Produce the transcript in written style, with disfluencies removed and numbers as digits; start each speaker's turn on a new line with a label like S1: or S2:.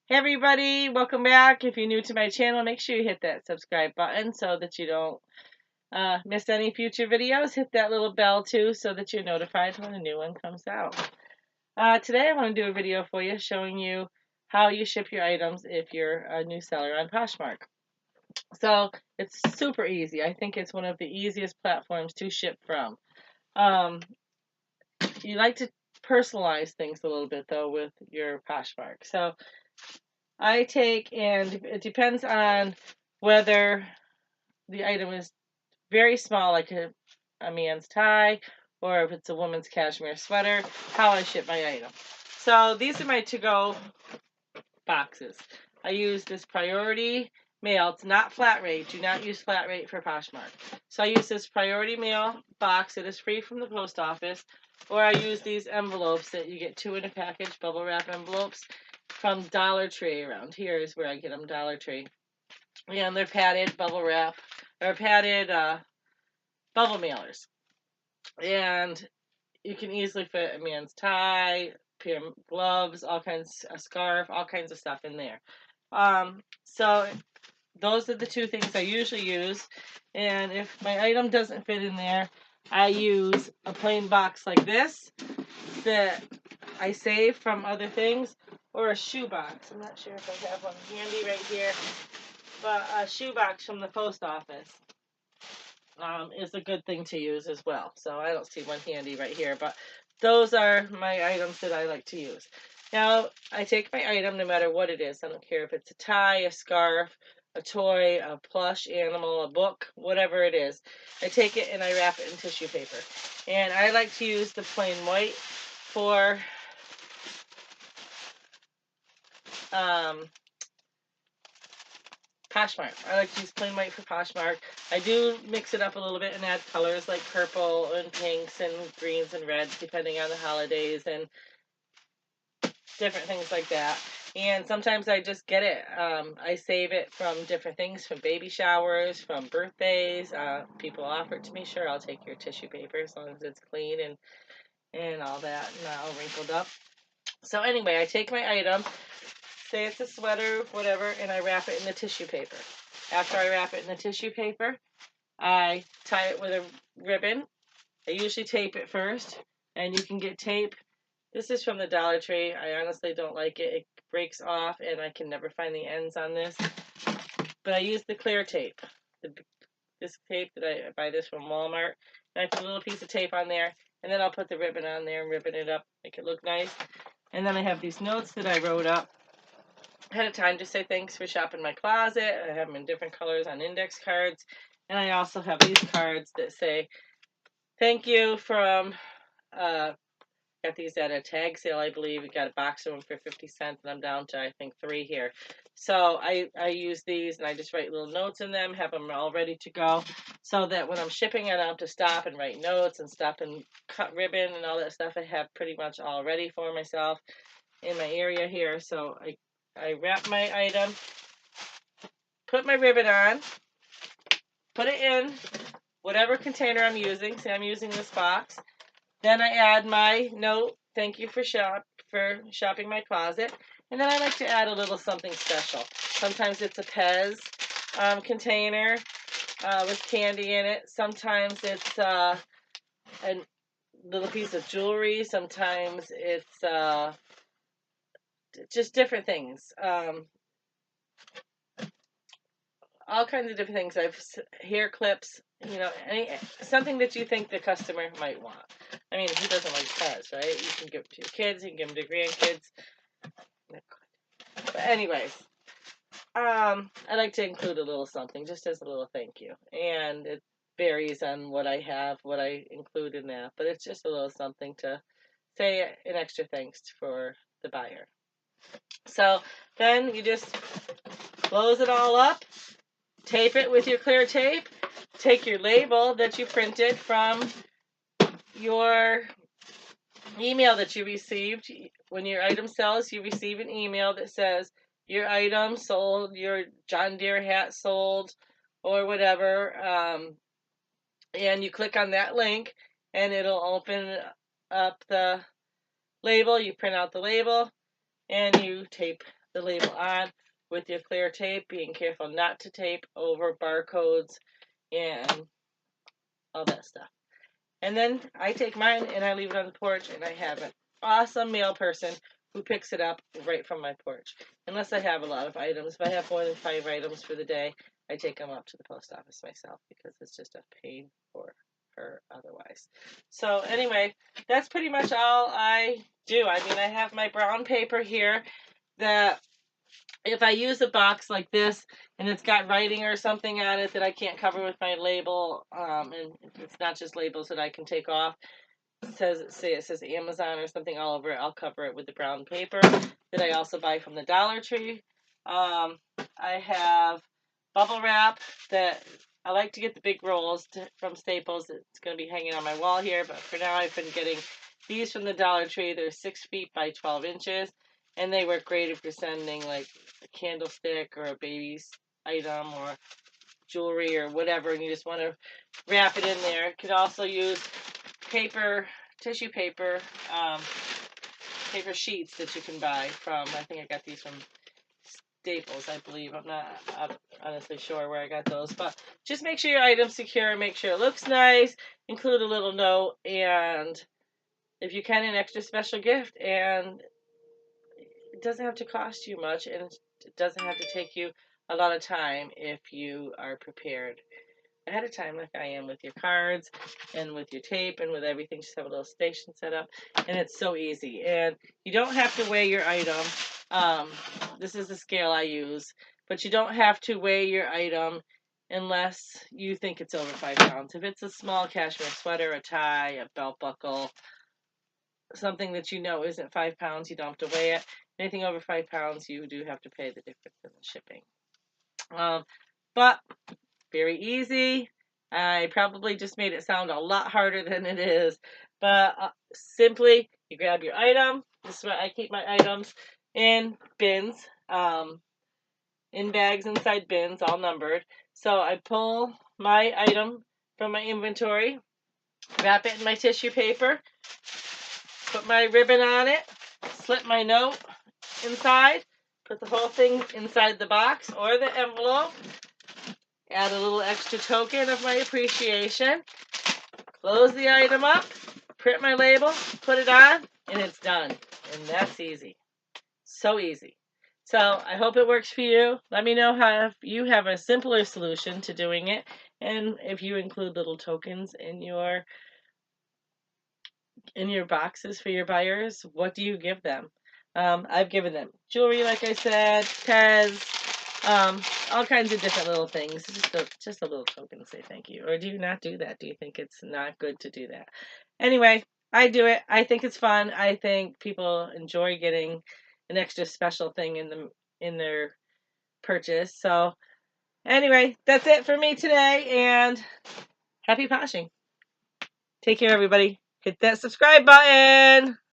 S1: Hey everybody, welcome back. If you're new to my channel, make sure you hit that subscribe button so that you don't miss any future videos. Hit that little bell too so that you're notified when a new one comes out. Today I want to do a video for you showing you how you ship your items if you're a new seller on Poshmark. So it's super easy. I think it's one of the easiest platforms to ship from. You like to personalize things a little bit though with your Poshmark. So I take, and it depends on whether the item is very small, like a man's tie, or if it's a woman's cashmere sweater, how I ship my item. So these are my to-go boxes. I use this priority mail. It's not flat rate. Do not use flat rate for Poshmark. So I use this priority mail box. It is free from the post office. Or I use these envelopes that you get 2 in a package, bubble wrap envelopes from Dollar Tree. Around here is where I get them, Dollar Tree. And they're padded bubble wrap, or padded bubble mailers. And you can easily fit a man's tie, pair of gloves, all kinds, a scarf, all kinds of stuff in there. So those are the two things I usually use. And if my item doesn't fit in there, I use a plain box like this that I save from other things, or a shoe box. I'm not sure if I have one handy right here, but a shoe box from the post office is a good thing to use as well. So I don't see one handy right here, but those are my items that I like to use. Now, I take my item no matter what it is. I don't care if it's a tie, a scarf, a toy, a plush animal, a book, whatever it is. I take it and I wrap it in tissue paper. And I like to use the plain white for Poshmark. I like to use plain white for Poshmark. I do mix it up a little bit and add colors like purple and pinks and greens and reds depending on the holidays and different things like that. And sometimes I just get it. I save it from different things, from baby showers, from birthdays. People offer it to me. Sure, I'll take your tissue paper as long as it's clean and all that, not all wrinkled up. So anyway, I take my item, say it's a sweater, whatever, and I wrap it in the tissue paper. After I wrap it in the tissue paper, I tie it with a ribbon. I usually tape it first, and you can get tape. This is from the Dollar Tree. I honestly don't like it. It breaks off, and I can never find the ends on this. But I use the clear tape. This tape that I buy this from Walmart. And I put a little piece of tape on there, and then I'll put the ribbon on there and ribbon it up, make it look nice. And then I have these notes that I wrote up ahead of time to say thanks for shopping my closet. I have them in different colors on index cards. And I also have these cards that say thank you from, got these at a tag sale, I believe. We got a box of them for 50 cents, and I'm down to, I think, 3 here. So I use these, and I just write little notes in them, have them all ready to go, so that when I'm shipping, I don't have to stop and write notes and stop and cut ribbon and all that stuff. I have pretty much all ready for myself in my area here. So I wrap my item, put my ribbon on, put it in whatever container I'm using. Say I'm using this box. Then I add my note, thank you for shopping my closet. And then I like to add a little something special. Sometimes it's a Pez container with candy in it. Sometimes it's a little piece of jewelry. Sometimes it's just different things. All kinds of different things. I've hair clips, you know, something that you think the customer might want. I mean, who doesn't like Pez, right? You can give it to your kids, you can give them to grandkids. But anyways, I like to include a little something just as a little thank you. And it varies on what I have, what I include in that. But it's just a little something to say an extra thanks for the buyer. So then you just close it all up. Tape it with your clear tape. Take your label that you printed from your email that you received. When your item sells, you receive an email that says your item sold, your John Deere hat sold, or whatever. And you click on that link, and it'll open up the label. You print out the label, and you tape the label on with your clear tape, being careful not to tape over barcodes and all that stuff. And then I take mine and I leave it on the porch, and I have an awesome mail person who picks it up right from my porch. Unless I have a lot of items. If I have more than 5 items for the day, I take them up to the post office myself because it's just a pain for her otherwise. So anyway, that's pretty much all I do. I mean, I have my brown paper here that if I use a box like this and it's got writing or something on it that I can't cover with my label, and it's not just labels that I can take off, it says Amazon or something all over it, I'll cover it with the brown paper that I also buy from the Dollar Tree. I have bubble wrap that I like to get the big rolls from Staples. It's going to be hanging on my wall here, but for now I've been getting these from the Dollar Tree. They're 6 feet by 12 inches, and they work great if you're sending like a candlestick or a baby's item or jewelry or whatever, and you just want to wrap it in there. You could also use paper, tissue paper, paper sheets that you can buy from, I think I got these from Staples, I believe. I'm not honestly sure where I got those, but just make sure your item's secure, make sure it looks nice, include a little note, and if you can, an extra special gift, and it doesn't have to cost you much, and it doesn't have to take you a lot of time if you are prepared ahead of time like I am with your cards and with your tape and with everything. Just have a little station set up, and it's so easy. And you don't have to weigh your item. This is the scale I use, but you don't have to weigh your item unless you think it's over 5 pounds. If it's a small cashmere sweater, a tie, a belt buckle, something that you know isn't 5 pounds, you don't have to weigh it. Anything over 5 pounds, you do have to pay the difference in the shipping. But very easy. I probably just made it sound a lot harder than it is. But simply, you grab your item. This is where I keep my items in bins, in bags inside bins, all numbered. So I pull my item from my inventory, wrap it in my tissue paper, put my ribbon on it, slip my note inside, put the whole thing inside the box or the envelope, add a little extra token of my appreciation, close the item up, print my label, put it on, and it's done. And that's easy. So easy. So I hope it works for you. Let me know how if you have a simpler solution to doing it, and if you include little tokens in your boxes for your buyers, what do you give them? I've given them jewelry, like I said, Tez, all kinds of different little things. Just a little token to say thank you. Or do you not do that? Do you think it's not good to do that? Anyway, I do it. I think it's fun. I think people enjoy getting an extra special thing in their purchase. So anyway, that's it for me today, and happy poshing. Take care, everybody. Hit that subscribe button.